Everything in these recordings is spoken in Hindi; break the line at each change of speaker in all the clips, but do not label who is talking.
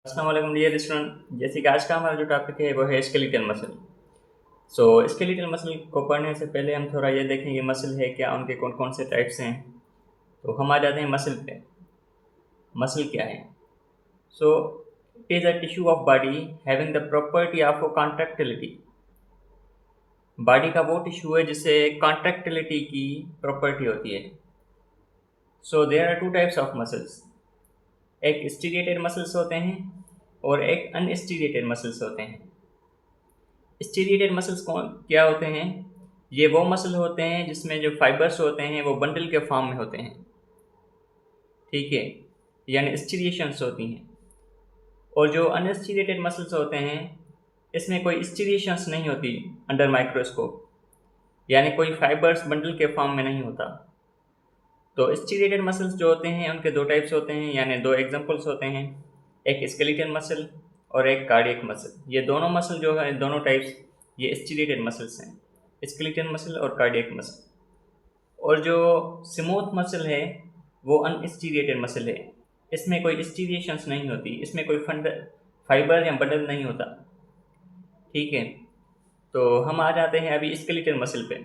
अस्सलाम वालेकुम डियर स्टूडेंट। जैसे कि आज का हमारा जो टॉपिक है वो है स्केलेटल मसल। स्केलेटल मसल को पढ़ने से पहले हम थोड़ा ये देखेंगे मसल है क्या, उनके कौन कौन से टाइप्स हैं। तो हम आ जाते हैं मसल पे। मसल क्या है? So it is a tissue of body having the property of contractility. Body का वो टिश्यू है जिससे कॉन्ट्रैक्टिलिटी की प्रॉपर्टी होती है। So there are two types of muscles. एक स्टीरिएटेड मसल्स होते हैं और एक अनस्टीरिएटेड मसल्स होते हैं। स्टीरिएटेड मसल्स कौन क्या होते हैं? ये वो मसल होते हैं जिसमें जो फाइबर्स होते हैं वो बंडल के फॉर्म में होते हैं, ठीक है, यानी स्टीरिएशंस होती हैं। और जो अनस्टीरिएटेड मसल्स होते हैं इसमें कोई स्टीरिएशंस नहीं होती अंडर माइक्रोस्कोप, यानी कोई फाइबर्स बंडल के फॉर्म में नहीं होता। तो स्टीरिएटेड मसल्स जो होते हैं उनके दो टाइप्स होते हैं, यानी दो एग्जांपल्स होते हैं, एक स्केलेटल मसल और एक कार्डियक मसल। ये दोनों मसल जो है, दोनों टाइप्स, ये स्टीरिएटेड मसल्स हैं, स्केलेटल मसल और कार्डियक मसल। और जो स्मूथ मसल है वो अनस्टीरिएटेड मसल है। इसमें कोई स्टीरिएशंस नहीं होती, इसमें कोई फाइबर या बंडल नहीं होता, ठीक है। तो हम आ जाते हैं अभी स्केलेटल मसल पे।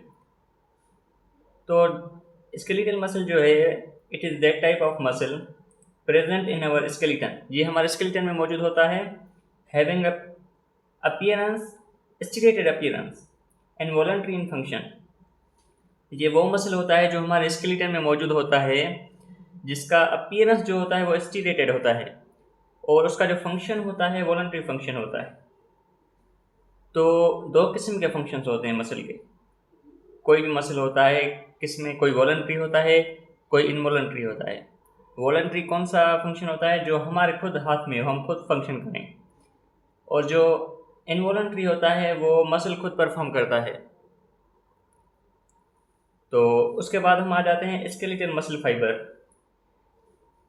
तो स्केलेटल मसल जो है, it is that type of muscle present in our skeleton. ये हमारे स्केलेटन में मौजूद होता है। Having appearance, striated appearance and voluntary in function. ये वो मसल होता है जो हमारे स्केलेटन में मौजूद होता है, जिसका अपीयरेंस जो होता है वो स्टीरिएटेड होता है और उसका जो फंक्शन होता है वॉलंटरी फंक्शन होता है। तो दो किस्म के फंक्शंस होते हैं मसल के। कोई भी मसल होता है, किसमें कोई वॉलंटरी होता है, कोई इनवॉलंटरी होता है। वॉलंटरी कौन सा फंक्शन होता है? जो हमारे खुद हाथ में हो, हम खुद फंक्शन करें। और जो इनवॉलंटरी होता है वो मसल खुद परफॉर्म करता है। तो उसके बाद हम आ जाते हैं स्केलेटल मसल फाइबर।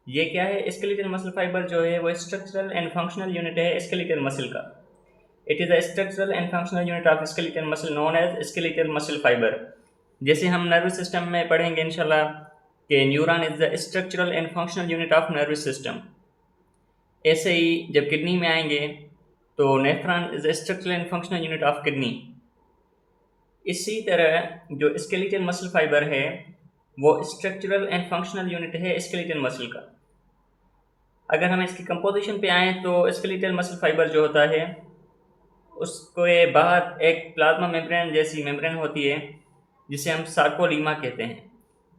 ये क्या है? स्केलेटल मसल फाइबर जो है वो स्ट्रक्चरल एंड फंक्शनल यूनिट है स्केलेटल मसल का। It is a structural and functional unit of skeletal muscle known as skeletal muscle fibre. जैसे हम नर्वस सिस्टम में पढ़ेंगे इंशाल्लाह कि neuron is the structural and functional unit of nervous system, ऐसे ही जब किडनी में आएंगे तो nephron is the structural and functional unit of kidney. इसी तरह जो स्केलेटल मसल फाइबर है वो स्ट्रक्चरल एंड फंक्शनल यूनिट है स्केलेटल मसल का। अगर हम इसकी कंपोजिशन पे आएँ तो स्केलेटल मसल फाइबर जो होता है उसको ये बाहर एक प्लाज्मा मेम्ब्रेन जैसी मेम्ब्रेन होती है जिसे हम सार्कोलीमा कहते हैं।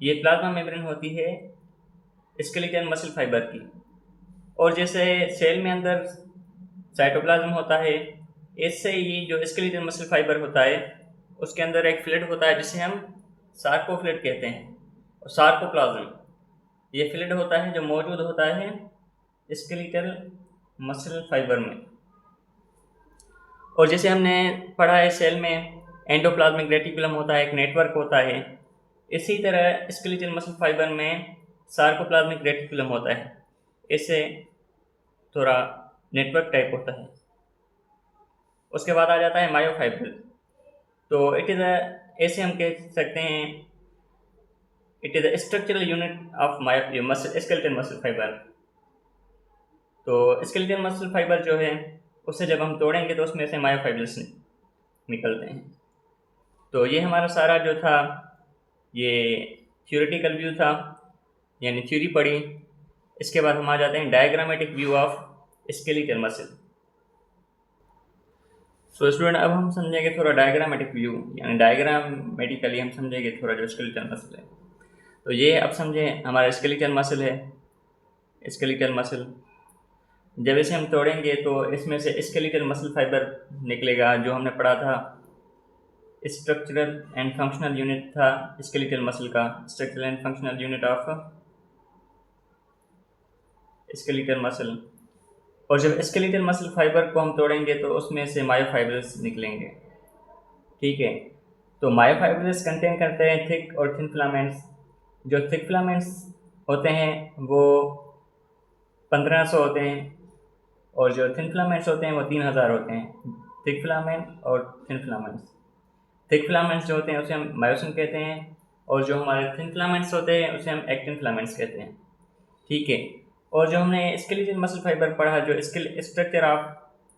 ये प्लाज्मा मेम्ब्रेन होती है स्केलेटल मसल फाइबर की। और जैसे सेल में अंदर साइटोप्लाज्म होता है, ऐसे ही जो स्केलेटल मसल फाइबर होता है उसके अंदर एक फ्लूइड होता है जिसे हम सार्कोफ्लूइड कहते हैं। और सार्कोप्लाज्म ये फ्लूइड होता है जो मौजूद होता है स्केलेटल मसल फाइबर में। और जैसे हमने पढ़ा है सेल में एंडोप्लाज्मिक रेटिकुलम होता है, एक नेटवर्क होता है। इसी तरह स्केलेटल मसल फाइबर में सार्कोप्लाज्मिक रेटिकुलम होता है, इससे थोड़ा नेटवर्क टाइप होता है। उसके बाद आ जाता है मायोफाइब्रिल। तो इट इज़ ऐसे हम कह सकते हैं it is a structural unit of myo muscle skeletal muscle fibre. तो स्केलेटल मसल फाइबर जो है उससे जब हम तोड़ेंगे तो उसमें से मायोफाइब्रिल्स निकलते हैं। तो ये हमारा सारा जो था ये थ्योरेटिकल व्यू था, यानी थ्योरी पढ़ी। इसके बाद हम आ जाते हैं diagrammatic view of skeletal muscle. So student, अब हम समझेंगे थोड़ा डायग्रामेटिक व्यू, यानी डायग्रामेटिकली हम समझेंगे थोड़ा जो स्केलेटल मसल है। तो ये अब समझें हमारा स्केलेटल मसल है। स्केलेटल मसल जब इसे हम तोड़ेंगे तो इसमें से स्केलेटल मसल फाइबर निकलेगा, जो हमने पढ़ा था स्ट्रक्चरल एंड फंक्शनल यूनिट था स्केलेटल मसल का, structural and functional unit of skeletal muscle. और जब स्केलेटल मसल फाइबर को हम तोड़ेंगे तो उसमें से मायोफाइब्रस निकलेंगे, ठीक है। तो मायोफाइब्रस कंटेन करते हैं थिक और थिन फिलामेंट्स। जो थिक फिलामेंट्स होते हैं वो 1500 होते हैं और जो थिन फिलामेंट्स होते हैं वो 3000 होते हैं। थिक फिलामेंट और थिन फिलामेंट्स। थिक फिलामेंट्स जो होते हैं उसे हम मायोसिन कहते हैं और जो हमारे थिन फिलामेंट्स होते हैं उसे हम एक्टिन फिलामेंट्स कहते हैं, ठीक है। और जो हमने स्केलेटल मसल फाइबर पढ़ा, जो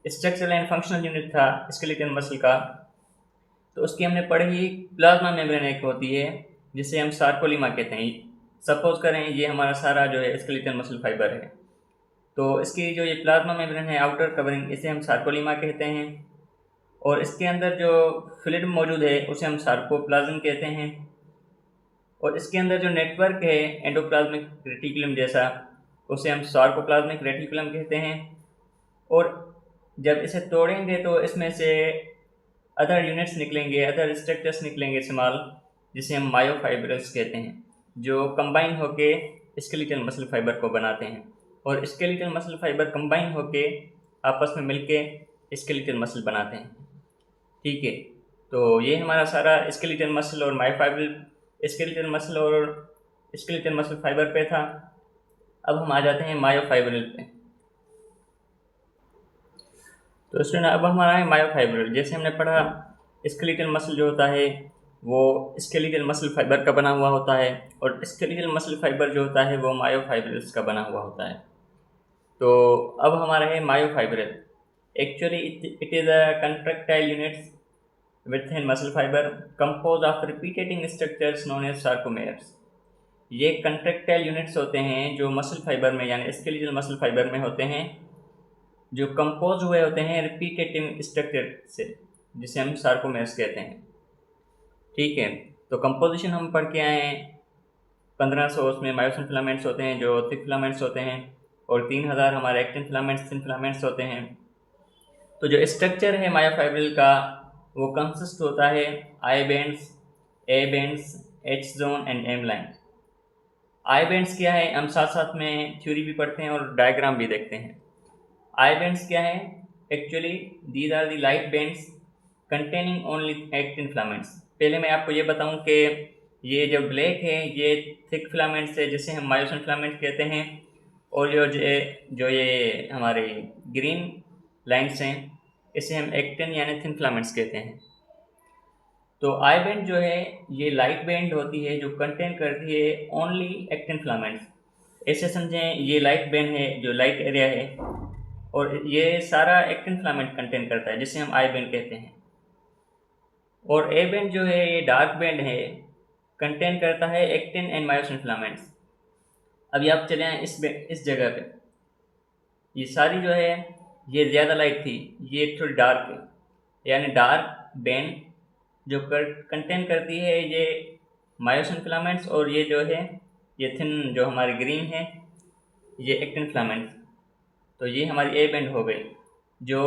स्ट्रक्चरल एंड फंक्शनल यूनिट था स्केलेटल मसल का, तो उसकी हमने पढ़ी प्लाज्मा मेम्ब्रेन एक होती है जिसे हम सार्कोलीमा कहते हैं। सपोज करें ये हमारा सारा जो है स्केलेटल मसल फाइबर है, तो इसकी जो ये प्लाज्मा मेम्ब्रेन है आउटर कवरिंग, इसे हम सार्कोलीमा कहते हैं। और इसके अंदर जो फ्लूइड मौजूद है उसे हम सार्कोप्लाज्म कहते हैं। और इसके अंदर जो नेटवर्क है एंडोप्लाज्मिक रेटिकुलम जैसा, उसे हम सार्कोप्लाज्मिक रेटिकुलम कहते हैं। और जब इसे तोड़ेंगे तो इसमें से अदर यूनिट्स निकलेंगे, अदर स्ट्रक्चर्स निकलेंगे स्मॉल, जिसे हम मायोफाइब्रल्स कहते हैं, जो कंबाइन होके स्केलेटल मसल फाइबर को बनाते हैं। और स्केलेटल मसल फाइबर कंबाइन होके आपस में मिलके स्केलेटल मसल बनाते हैं। ठीक है, तो ये हमारा सारा स्केलेटल मसल और मायोफाइब्रल स्केलेटल मसल और स्केलेटल मसल फाइबर पे था। अब हम आ जाते हैं मायोफाइब्रल पे। तो स्टूडेंट अब हमारा है मायोफाइब्रल। जैसे हमने पढ़ा स्केलेटल मसल जो होता है वो स्केलेटल मसल फाइबर का बना हुआ होता है, और स्केलेटल मसल फाइबर जो होता है वो मायोफाइब्रल्स का बना हुआ होता है। तो अब हमारा है myofibril. Actually it is a contractile units within muscle fiber composed of repeating structures known as sarcomeres। ये कंट्रैक्टाइल यूनिट्स होते हैं जो मसल फाइबर में यानी स्केलेटल मसल फाइबर में होते हैं, जो कंपोज हुए होते हैं रिपीटेटिव स्ट्रक्चर से, जिसे हम सार्कोमेर्स कहते हैं। ठीक है, तो कंपोजिशन हम पढ़ के आए हैं। 1500 उसमें मायोसिन फिलामेंट्स होते हैं जो थिक फिलामेंट्स होते हैं, और 3000 हमारे एक्टिन फिलामेंट्स थिन फिलामेंट्स होते हैं। तो जो स्ट्रक्चर है मायोफाइब्रल का वो कंसिस्ट होता है I bands, A bands, H zone and M line. I bands क्या है, हम साथ साथ में थ्योरी भी पढ़ते हैं और डायग्राम भी देखते हैं। आई बैंड्स क्या है, actually these are the light bands containing only actin filaments. पहले मैं आपको ये बताऊं कि ये जो ब्लैक है ये थिक फिलामेंट्स है जिसे हम मायोसिन फिलामेंट कहते हैं, और जो ये हमारे ग्रीन लाइन्स हैं इसे हम एक्टिन यानी थिन फिलामेंट्स कहते हैं। तो आई बैंड जो है ये लाइट बैंड होती है जो कंटेन करती है ओनली एक्टिन फिलामेंट्स। ऐसे समझें ये लाइट बैंड है जो लाइट एरिया है, और ये सारा एक्टिन फिलामेंट कंटेन करता है जिसे हम आई बैंड कहते हैं। और ए बैंड जो है ये डार्क बैंड है, कंटेन करता है एक्टिन एंड मायोसिन फिलामेंट्स। अभी आप चले आए इस जगह पे, ये सारी जो है ये ज़्यादा लाइट थी, ये थोड़ी डार्क है, यानी डार्क बैंड जो कंटेन करती है ये मायोसिन फिलामेंट्स, और ये जो है ये थिन जो हमारी ग्रीन है ये एक्टिन फिलामेंट्स। तो ये हमारी ए बैंड हो गई जो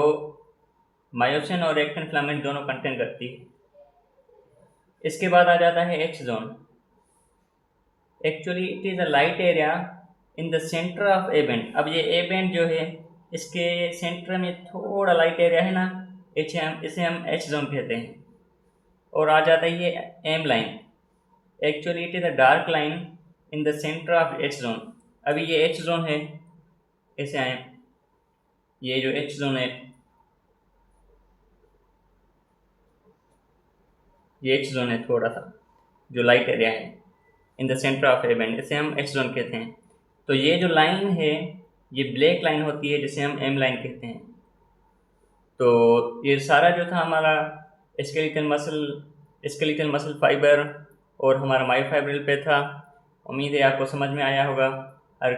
मायोसिन और एक्टिन फिलामेंट दोनों कंटेन करती है। इसके बाद आ जाता है H zone. Actually it is a light area in the centre of A band. अब ये ए बैंड जो है इसके सेंटर में थोड़ा लाइट एरिया है ना, इसे हम एच जोन कहते हैं। और आ जाता है ये M line. Actually it is a dark line in the centre of H zone. अभी ये एच जोन है, ऐसे आए, ये जो एच जोन है ये एच जोन है थोड़ा सा जो लाइट एरिया है इन the centre of A band, इसे हम एच जोन कहते हैं। तो ये जो लाइन है ये ब्लैक लाइन होती है जिसे हम एम लाइन कहते हैं। तो ये सारा जो था हमारा स्केलेटल मसल फाइबर और हमारा मायोफाइब्रल पे था। उम्मीद है आपको समझ में आया होगा। और